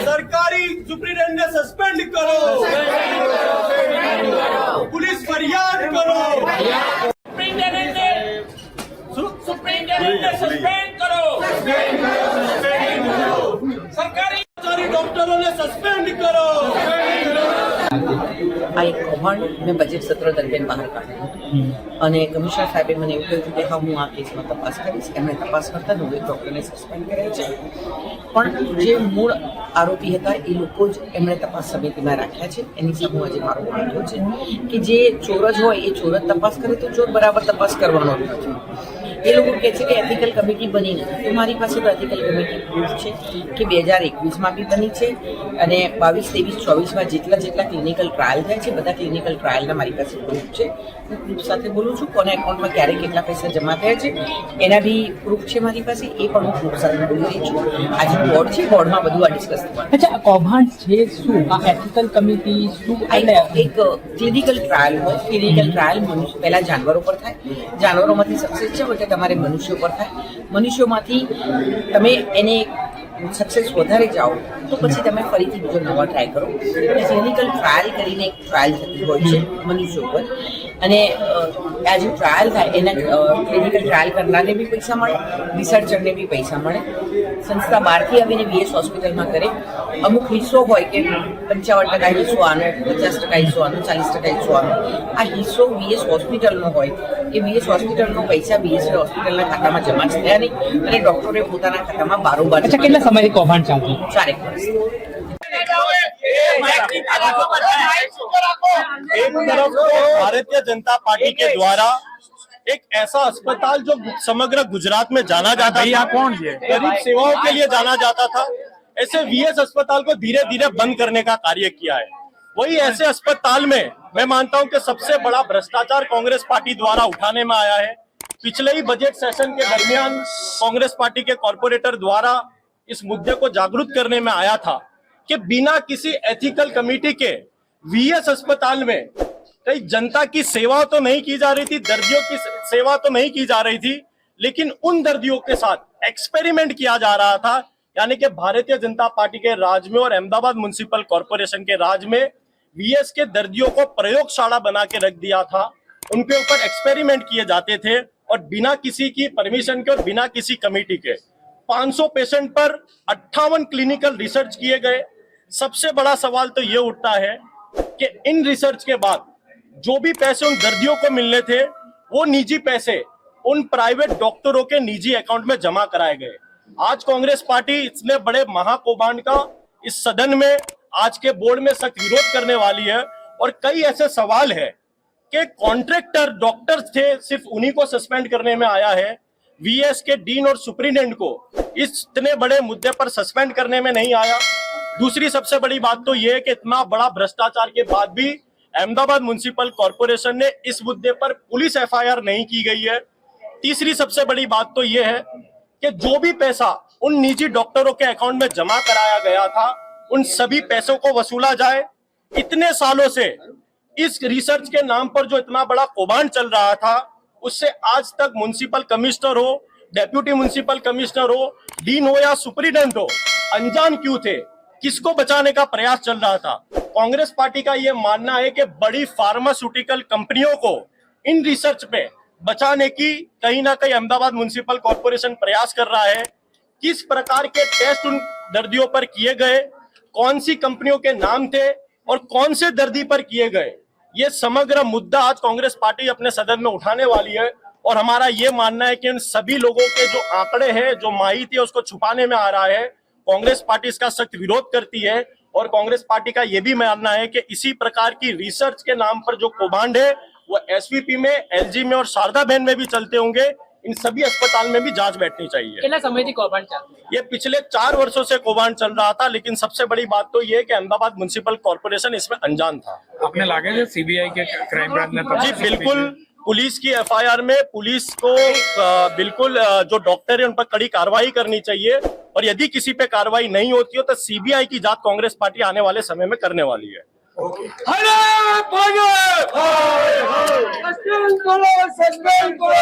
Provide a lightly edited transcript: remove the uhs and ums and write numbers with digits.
सरकारी सुप्रीडेंट ने सस्पेंड करो, पुलिस फरियाद करो, सुप्रीडेंट ने सस्पेंड करो, सरकारी डॉक्टरों ने सस्पेंड करो। આ એક કૌભાંડ મેં બજેટ સત્ર દરમિયાન બહાર કાઢ્યું અને કમિશનર સાહેબે મને એવું કહ્યું કે હા હું આ કેસમાં તપાસ કરીશ. એમણે તપાસ કરતા જ એક ડૉક્ટરને સસ્પેન્ડ કર્યા છે, પણ જે મૂળ આરોપી હતા એ લોકો જ એમણે તપાસ સમિતિમાં રાખ્યા છે. એની સામે આજે મારો વાંધો છે કે જે ચોર જ હોય એ ચોર જ તપાસ કરે તો ચોર બરાબર તપાસ કરવાનો જ નથી. એ લોકો કહે છે કે એથિકલ કમિટી બની નથી, તો મારી પાસે તો એથિકલ કમિટી પ્રૂફ છે કે 2021માં બી બની છે અને 22, 23, 24માં જેટલા ક્લિનિકલ ટ્રાયલ થાય છે બધા ક્લિનિકલ ટ્રાયલના મારી પાસે પ્રૂફ છે. હું પ્રૂફ સાથે બોલું છું, કોના એકાઉન્ટમાં ક્યારે કેટલા પૈસા જમા થયા છે એના બી પ્રૂફ છે મારી પાસે, એ પણ હું પ્રૂફ સાથે બોલી રહી છું. આજે બોર્ડ છે, બોર્ડમાં બધું આ ડિસ્કસ થવાનું. અચ્છા, કૌભાંડ છે શું? આ એથિકલ કમિટી શું? એક ક્લિનિકલ ટ્રાયલ હોય, ક્લિનિકલ ટ્રાયલ મનુષ્ય પહેલા જાનવરો પર થાય, જાનવરોમાંથી સક્સેસ છે એટલે તમારે મનુષ્યો પર થાય, મનુષ્યોમાંથી તમે એને સક્સેસ વધારે જાઓ તો પછી તમે ફરીથી બીજો નવા ટ્રાય કરો. એટલે ક્લિનિકલ ટ્રાયલ કરીને એક ટ્રાયલ થતી હોય છે મનુષ્યો પર, અને આ જે ટ્રાયલ થાય એના ક્લિનિકલ ટ્રાયલ કરનારને બી પૈસા મળે, રિસર્ચરને બી પૈસા મળે. સંસ્થા બહારથી આવીને વીએસ હોસ્પિટલમાં કરે, અમુક હિસ્સો હોય કે 55% હિસ્સો આનો, 50% હિસ્સો આનો, 40% હિસ્સો આનો. આ હિસ્સો વીએસ હોસ્પિટલનો હોય, એ વીએસ હોસ્પિટલનો પૈસા વીએસ હોસ્પિટલના ખાતામાં જમા જ થયા નહીં અને ડૉક્ટરે પોતાના ખાતામાં બારોબાર. અચ્છા, કેટલા સમયથી કૌભાંડ ચાલતું? 4 વર્ષ. एक तरफ भारतीय जनता पार्टी के द्वारा एक ऐसा अस्पताल जो समग्र गुजरात में जाना जाता था, गरीब सेवाओं के लिए जाना जाता था, ऐसे वीएस अस्पताल को धीरे धीरे बंद करने का कार्य किया है. वही ऐसे अस्पताल में मैं मानता हूं कि सबसे बड़ा भ्रष्टाचार कांग्रेस पार्टी द्वारा उठाने में आया है. पिछले ही बजट सेशन के दरमियान कांग्रेस पार्टी के कॉर्पोरेटर द्वारा इस मुद्दे को जागरूक करने में आया था कि बिना किसी एथिकल कमेटी के वीएस अस्पताल में कई जनता की सेवा तो नहीं की जा रही थी, दर्दियों की सेवा तो नहीं की जा रही थी, लेकिन उन दर्दियों के साथ एक्सपेरिमेंट किया जा रहा था. यानी कि भारतीय जनता पार्टी के राज में और अहमदाबाद म्युनिसिपल कॉर्पोरेशन के राज में वीएस के दर्दियों को प्रयोगशाला बना के रख दिया था. उनके ऊपर एक्सपेरिमेंट किए जाते थे और बिना किसी की परमिशन के और बिना किसी कमेटी के 500 पेशेंट पर 58 क्लिनिकल रिसर्च किए गए. सबसे बड़ा सवाल तो ये उठता है कि इन रिसर्च के बाद जो भी पैसे उन दर्दियों को मिलने थे वो निजी पैसे उन प्राइवेट डॉक्टरों के निजी अकाउंट में जमा कराए गए. आज कांग्रेस पार्टी इतने बड़े महाकौभांड का इस सदन में आज के बोर्ड में सख्त विरोध करने वाली है. और कई ऐसे सवाल है कि कॉन्ट्रैक्टर डॉक्टर्स थे, सिर्फ उन्हीं को सस्पेंड करने में आया है. वीएस के डीन और सुप्रीडेंट को इस इतने बड़े मुद्दे पर सस्पेंड करने में नहीं आया. दूसरी सबसे बड़ी बात तो यह है कि इतना बड़ा भ्रष्टाचार के बाद भी अहमदाबाद म्युनिसिपल कॉर्पोरेशन ने इस मुद्दे पर पुलिस एफआईआर नहीं की गई है. तीसरी सबसे बड़ी बात तो यह है कि जो भी पैसा उन निजी डॉक्टरों के अकाउंट में जमा कराया गया था उन सभी पैसों को वसूला जाए. इतने सालों से इस रिसर्च के नाम पर जो इतना बड़ा कौभांड चल रहा था उससे आज तक म्युनिसिपल कमिश्नर हो, डेप्यूटी म्युनिसिपल कमिश्नर हो, डीन हो या सुप्रीडेंट हो, अनजान क्यों थे? किसको बचाने का प्रयास चल रहा था? कांग्रेस पार्टी का यह मानना है कि बड़ी फार्मास्यूटिकल कंपनियों को इन रिसर्च पे बचाने की कहीं ना कहीं अहमदाबाद म्युनिसिपल कॉर्पोरेशन प्रयास कर रहा है. किस प्रकार के टेस्ट उन दर्दियों पर किए गए, कौन सी कंपनियों के नाम थे और कौन से दर्दी पर किए गए, ये समग्र मुद्दा आज कांग्रेस पार्टी अपने सदन में उठाने वाली है. और हमारा ये मानना है कि इन सभी लोगों के जो आंकड़े हैं, जो माहिती है, उसको छुपाने में आ रहा है. कांग्रेस पार्टी इसका सख्त विरोध करती है और कांग्रेस पार्टी का यह भी मानना है कि इसी प्रकार की रिसर्च के नाम पर जो कौभांड है वो एसवीपी में, एलजी में और शारदा बहन में भी चलते होंगे. इन सभी अस्पताल में भी जांच बैठनी चाहिए. કેટલા સમયથી કૌભાંડ ચાલતું? ये पिछले 4 वर्षों से कौभांड चल रहा था, लेकिन सबसे बड़ी बात तो ये है कि अहमदाबाद म्युनिसिपल कॉर्पोरेशन इसमें अनजान था. आपने लागे सीबीआई के क्राइम ब्रांच ने जी बिल्कुल, पुलिस की एफआईआर में पुलिस को बिल्कुल जो डॉक्टर है उन पर कड़ी कार्रवाई करनी चाहिए, और यदि किसी पे कार्रवाई नहीं होती हो तो सीबीआई की जांच कांग्रेस पार्टी आने वाले समय में करने वाली है। सस्पेंड करो